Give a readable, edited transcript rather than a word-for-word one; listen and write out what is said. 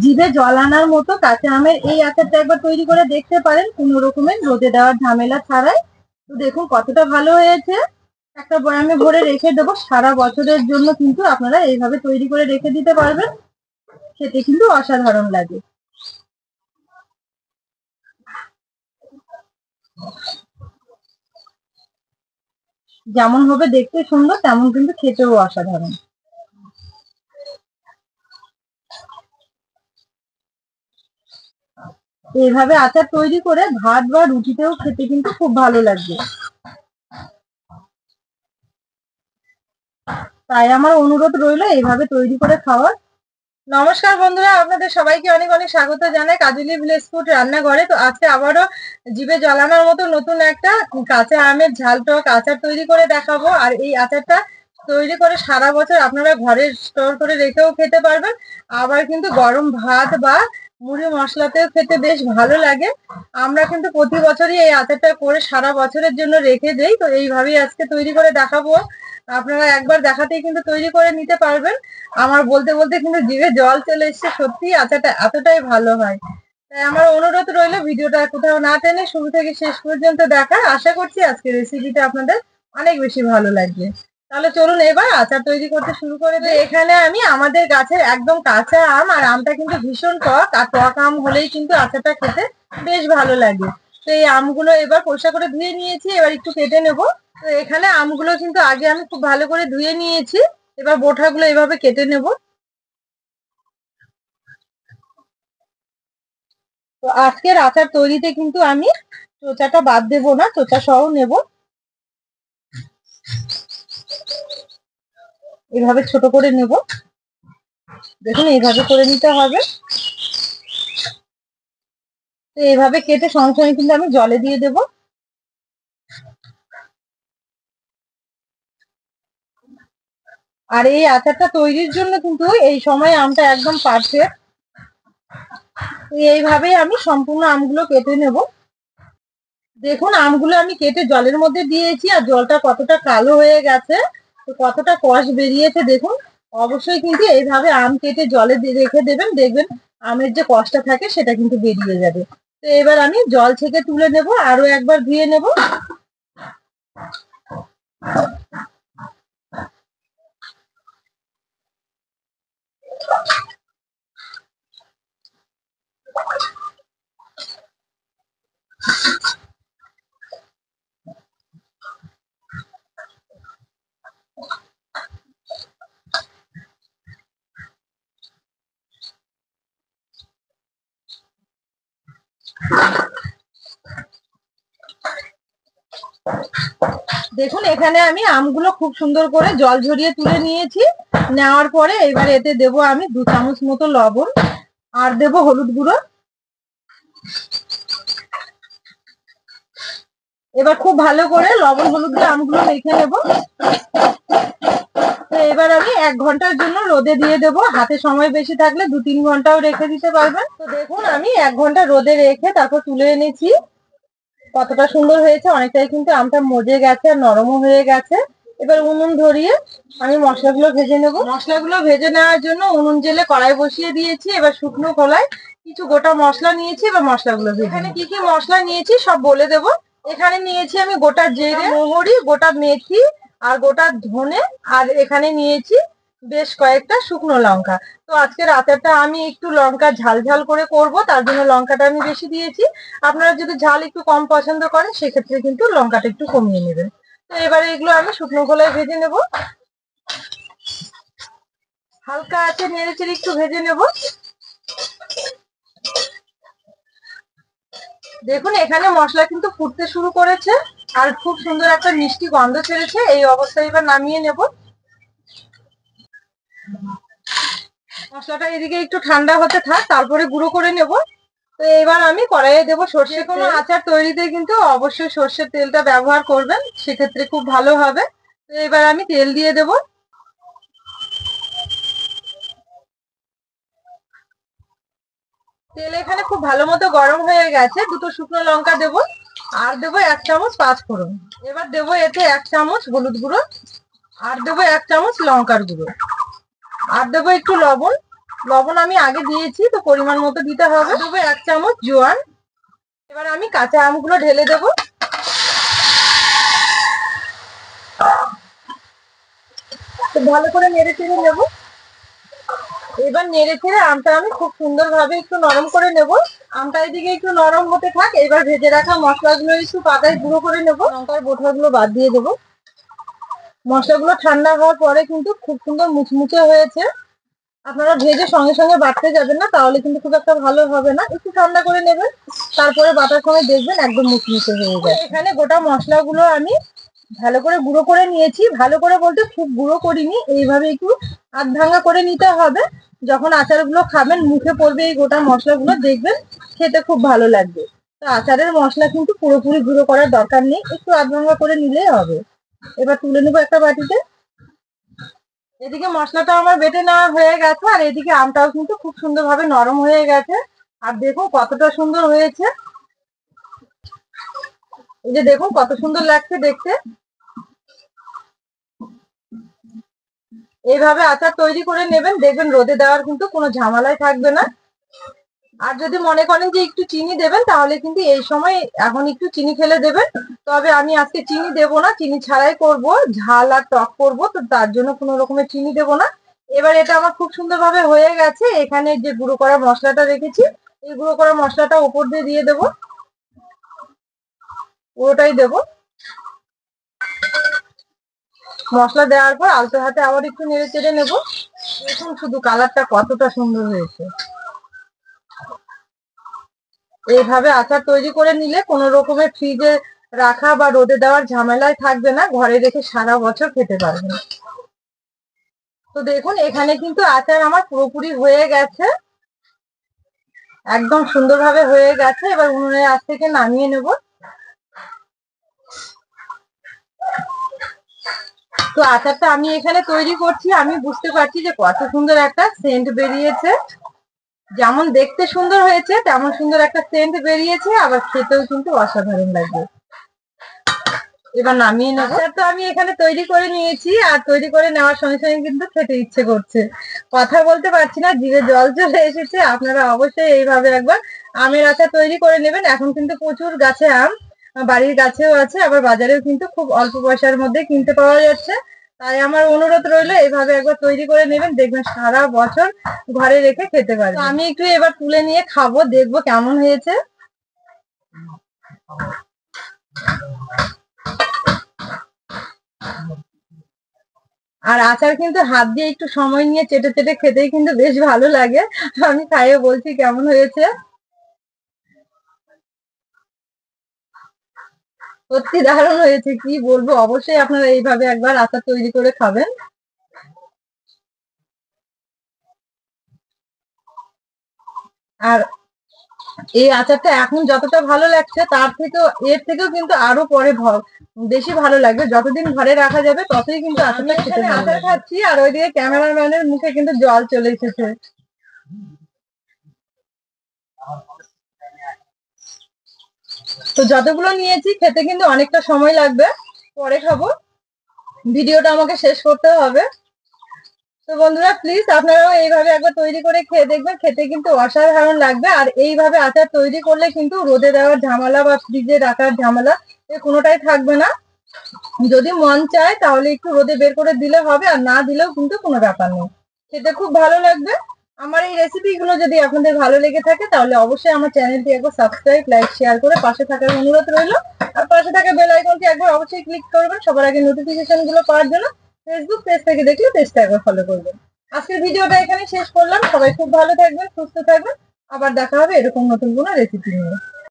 জিভে জল আনার মতো কাঁচা আমের এই আচারটা একবার তৈরি করে দেখতে পারেন, কোনো রকমের রোদে দেওয়ার ঝামেলা ছাড়াই। তো দেখুন কতটা ভালো হয়েছে। একটা বয়ামে ভরে রেখে দেবো, সারা বছরের জন্য কিন্তু আপনারা এইভাবে তৈরি করে রেখে দিতে পারবেন। খেতে কিন্তু অসাধারণ লাগে। যেমন হবে দেখতে সুন্দর, তেমন কিন্তু খেতেও অসাধারণ। এইভাবে আচার তৈরি করে ভাত বা রুটিতেও খেতে কিন্তু খুব ভালো লাগবে। তাই আমার অনুরোধ রইলো এইভাবে তৈরি করে খাওয়ার। নমস্কার বন্ধুরা, আপনাদের সবাইকে অনেক অনেক স্বাগত জানাই কাজলি ভিলেজ ফুড রান্নাঘরে। তো আজকে আবারও জিভে জলানোর মতো নতুন একটা কাঁচা আমের ঝাল টক আচার তৈরি করে দেখাবো। আর এই আচারটা তৈরি করে সারা বছর আপনারা ঘরে স্টোর করে রেখেও খেতে পারবেন, আবার কিন্তু গরম ভাত বা মুড়ি মশলাতেও খেতে বেশ ভালো লাগে। আমরা কিন্তু প্রতি বছরই এই আচারটা করে সারা বছরের জন্য রেখে দেই। তো এইভাবেই আজকে তৈরি করে দেখাবো। আপনারা একবার দেখাতেই কিন্তু তৈরি করে নিতে পারবেন। আমার বলতে বলতে কিন্তু জিভে জল চলে এসছে, সত্যি আচারটা এতটাই ভালো হয়। তাই আমার অনুরোধ রইলো ভিডিওটা কোথাও না টেনে শুরু থেকে শেষ পর্যন্ত দেখার। আশা করছি আজকের রেসিপিটা আপনাদের অনেক বেশি ভালো লাগবে। তাহলে চলুন এবার আচার তৈরি করতে শুরু করে দিই। এখানে আমি আমাদের গাছের একদম কাঁচা আম, আর আমটা কিন্তু ভীষণ টক, আর টক আম হলেই কিন্তু আচারটা খেতে বেশ ভালো লাগে। তো এই আমগুলো এবার পরিষ্কার করে ধুয়ে নিয়েছি, এবার একটু কেটে নেব। তো এখানে আমগুলো কিন্তু আগে আমি খুব ভালো করে ধুয়ে নিয়েছি, এবার বোঁটাগুলো এভাবে কেটে নেব। তো আজকের আচার তৈরিতে কিন্তু আমি চোচাটা বাদ দেবো না, চোচা সহ নেব। এভাবে ছোট করে নেব, দেখুন এইভাবে করে নিতে হবে। তো এইভাবে কেটে সঙ্গে সঙ্গে কিন্তু আমি জলে দিয়ে দেব। আর এই আচারটা তৈরির জন্য কিন্তু এই সময় আমটা একদম পারফেক্ট। এইভাবেই আমি সম্পূর্ণ আমগুলো কেটে নেব। দেখুন আমগুলো আমি কেটে জলের মধ্যে দিয়েছি, আর জলটা কতটা কালো হয়ে গেছে, তো কতটা কষ বেরিয়েছে দেখুন। অবশ্যই কিন্তু এইভাবে আম কেটে জলে রেখে দেবেন, দেখবেন আমের যে কষটা থাকে সেটা কিন্তু বেরিয়ে যাবে। তো এবার আমি জল ছেঁকে তুলে নেব, আরো একবার ধুয়ে নেব। দেখুন এখানে আমি আমগুলো খুব সুন্দর করে জল ঝরিয়ে তুলে নিয়েছি। নেওয়ার পরে এবার এতে দেব আমি 2 চামচ মতো লবণ, আর দেব হলুদ গুঁড়ো। এবার খুব ভালো করে লবণ হলুদ দিয়ে আমগুলো মেখে নেব। তো এবার আমি 1 ঘন্টার জন্য রোদে দিয়ে দেবো। হাতে সময় বেশি থাকলে 2-3 ঘন্টাও রেখে দিতে পারবেন। তো দেখুন আমি 1 ঘন্টা রোদে রেখে তারপর তুলে এনেছি। কতটা সুন্দর হয়েছে, অনেকটাই কিন্তু আমটা মজে গেছে আর নরমও হয়ে গেছে। এবার উনুন ধরিয়ে আমি মশলাগুলো ভেজে নেব। মশলাগুলো ভেজে নেওয়ার জন্য উনুন জেলে কড়াই বসিয়ে দিয়েছি। এবার শুকনো খোলায় কিছু গোটা মশলা নিয়েছি, এবার মশলাগুলো ভেজে। এখানে কি কি মশলা নিয়েছি সব বলে দেবো। এখানে নিয়েছি আমি গোটা জিরে, মৌরি, গোটা মেথি, আর গোটা ধনে, আর এখানে নিয়েছি বেশ কয়েকটা শুকনো লঙ্কা। তো আজকের আচারটা আমি একটু লঙ্কা ঝাল ঝাল করে করব, তার জন্য লঙ্কাটা আমি বেশি দিয়েছি। আপনারা যদি ঝাল একটু কম পছন্দ করেন সেক্ষেত্রে কিন্তু লঙ্কাটা একটু কমিয়ে নেবেন। তো এবারে এগুলো আমি শুকনো খোলায় ভেজে নেব। হালকা আছে নেড়ে চেড়ে একটু ভেজে নেব। দেখুন এখানে মশলা কিন্তু ফুটতে শুরু করেছে, আর খুব সুন্দর একটা মিষ্টি গন্ধ ছেড়েছে। এই অবস্থায় এবার নামিয়ে নেব। মশলাটা এদিকে একটু ঠান্ডা হতে থাক, তারপরে গুঁড়ো করে নেব। তো এবার আমি কড়াইয়ে দেবো সর্ষে। কোনো আচার তৈরিতে কিন্তু অবশ্যই সর্ষের তেলটা ব্যবহার করবেন, সেক্ষেত্রে খুব ভালো হবে। তো এবার আমি তেল দিয়ে দেব। তেল এখানে খুব ভালো মতো গরম হয়ে গেছে। দুটো শুকনো লঙ্কা দেব, আর দেবো 1 চামচ 5 ফোড়ন। এবার দেবো এতে 1 চামচ হলুদ গুঁড়ো, আর দেবো 1 চামচ লঙ্কার গুঁড়ো, আর দেবো একটু লবণ। লবণ আমি আগে দিয়েছি, তো পরিমাণ মতো দিতে হবে। দেবো 1 চামচ জোয়ান। এবার আমি কাঁচা আমগুলো ঢেলে দেবো। তো ভালো করে নেড়ে চেড়ে নেবো। এবার নেড়ে চেড়ে আমটা আমি খুব সুন্দরভাবে একটু নরম করে নেব। আমটা এদিকে একটু নরম হতে থাক। এবার ভেজে রাখা মশলাগুলো একটু পাতায় গুঁড়ো করে নেব। লঙ্কার বোঁটাগুলো বাদ দিয়ে দেবো। মশলাগুলো ঠান্ডা হওয়ার পরে কিন্তু খুব সুন্দর মুচমুচে হয়েছে। আপনারা ভেজে সঙ্গে সঙ্গে বাটতে যাবেন না, তাহলে কিন্তু খুব একটা ভালো হবে না। একটু ঠান্ডা করে নেবেন, তারপরে বাটার সময় দেখবেন একদম মুচমুচে হয়ে যায়। এখানে গোটা মশলাগুলো আমি ভালো করে গুঁড়ো করে নিয়েছি। ভালো করে বলতে খুব গুঁড়ো করিনি, এইভাবে একটু আধ ভাঙা করে নিতে হবে। যখন আচারগুলো খাবেন মুখে পড়বে এই গোটা মশলাগুলো, দেখবেন খেতে খুব ভালো লাগবে। তো আচারের মশলা কিন্তু পুরোপুরি গুঁড়ো করার দরকার নেই, একটু আধ ভাঙা করে নিলেই হবে। এবার তুলে নেবো একটা বাটিতে। এদিকে মশলাটা আমার বেটে নেওয়া হয়ে গেছে, আর এদিকে আমটাও কিন্তু খুব সুন্দরভাবে নরম হয়ে গেছে। আর দেখুন কতটা সুন্দর হয়েছে। এই যে দেখুন কত সুন্দর লাগছে দেখতে। এইভাবে আচার তৈরি করে নেবেন, দেখবেন রোদে দেওয়ার কিন্তু কোনো ঝামেলাই থাকবে না। আর যদি মনে করেন যে একটু চিনি দেবেন, তাহলে কিন্তু এই সময় এখন একটু চিনি ফেলে দেবেন। তবে আমি আজকে চিনি দেবো না, চিনি ছাড়াই করব, ঝাল আর টক করব, তো তার জন্য কোনো রকমের চিনি দেবো না। এবার এটা আমার খুব সুন্দরভাবে হয়ে গেছে। এখানে যে গুঁড়ো করা মশলাটা রেখেছি, এই গুঁড়ো করা মশলাটা উপর দিয়ে দেবো। পুরোটাই দেবো। মশলা দেওয়ার পর আলতো হাতে আবার একটু নেড়ে চেড়ে নেবো। দেখুন শুধু কালারটা কতটা সুন্দর হয়েছে। এইভাবে আচার তৈরি করে নিলে কোনো রকমের ফ্রিজে রাখা বা রোদে দেওয়ার ঝামেলায় থাকবে না, ঘরে রেখে সারা বছর খেতে পারবেন। তো দেখুন এখানে কিন্তু আচার আমার পুরোপুরি হয়ে গেছে, একদম সুন্দরভাবে হয়ে গেছে। এবার উনুনের আঁচ থেকে নামিয়ে নেব। তো আচারটা আমি এখানে তৈরি করছি, আমি বুঝতে পারছি যে কত সুন্দর একটা সেন্ট বেরিয়েছে। যেমন দেখতে সুন্দর হয়েছে, তেমন সুন্দর একটা সেন্ট বেরিয়েছে, আবার খেতেও কিন্তু অসাধারণ লাগবে। এবার নামিয়ে নেব। তো আমি এখানে তৈরি করে নিয়েছি, আর তৈরি করে নেওয়ার সঙ্গে সঙ্গে কিন্তু খেতে ইচ্ছে করছে। কথা বলতে পারছি না, জিভে জল চলে এসেছে। আপনারা অবশ্যই এইভাবে একবার আমের আচার তৈরি করে নেবেন। এখন কিন্তু প্রচুর গাছে আম, বাড়ির গাছেও আছে, আবার বাজারেও কিন্তু খুব অল্প পয়সার মধ্যে কিনতে পাওয়া যাচ্ছে। তাই আমার অনুরোধ রইলো, এইভাবে একবার তৈরি করে নেবেন, দেখবেন সারা বছর ঘরে রেখে খেতে পারবেন। আমি একটু এবার তুলে নিয়ে খাবো, দেখবো কেমন হয়েছে। আর আচার কিন্তু হাত দিয়ে একটু সময় নিয়ে চেটে চেটে খেতেই কিন্তু বেশ ভালো লাগে। আমি খাইয়ে বলছি কেমন হয়েছে। সত্যি দারুণ হয়েছে, কি বলবো। অবশ্যই আপনারা এইভাবে একবার আচার তৈরি করে খাবেন। আর এই আচারটা এখন যতটা ভালো লাগছে, তার থেকেও এর থেকেও কিন্তু আরো পরে বেশি ভালো লাগবে। যতদিন ঘরে রাখা যাবে ততই কিন্তু আচারটা খেতে ভালো লাগবে। আচার খাচ্ছি, আর ওইদিকে ক্যামেরাম্যানের মুখে কিন্তু জল চলে এসেছে। তো যতগুলো নিয়েছি খেতে কিন্তু অনেকটা সময় লাগবে, পরে খাবো। ভিডিওটা আমাকে শেষ করতে হবে। তো বন্ধুরা প্লিজ আপনারাও এইভাবে একবার তৈরি করে খেয়ে দেখবেন, খেতে কিন্তু অসাধারণ লাগবে। আর এইভাবে আচার তৈরি করলে কিন্তু রোদে দেওয়ার ঝামেলা বা ফ্রিজে রাখার ঝামেলা এ কোনোটাই থাকবে না। যদি মন চায় তাহলে একটু রোদে বের করে দিলে হবে, আর না দিলেও কিন্তু কোনো ব্যাপার নেই, খেতে খুব ভালো লাগবে। আমার এই রেসিপিগুলো যদি আপনাদের ভালো লেগে থাকে, তাহলে অবশ্যই আমার চ্যানেলটি একবার সাবস্ক্রাইব, লাইক, শেয়ার করে পাশে থাকার অনুরোধ রইলো। আর পাশে থাকা বেল আইকনটি একবার অবশ্যই ক্লিক করবেন সবার আগে নোটিফিকেশন গুলো পাওয়ার জন্য। ফেসবুক পেজ থেকে দেখলে পেজটা একবার ফলো করবেন। আজকের ভিডিওটা এখানে শেষ করলাম। সবাই খুব ভালো থাকবেন, সুস্থ থাকবেন। আবার দেখা হবে এরকম নতুন কোনো রেসিপি নিয়ে।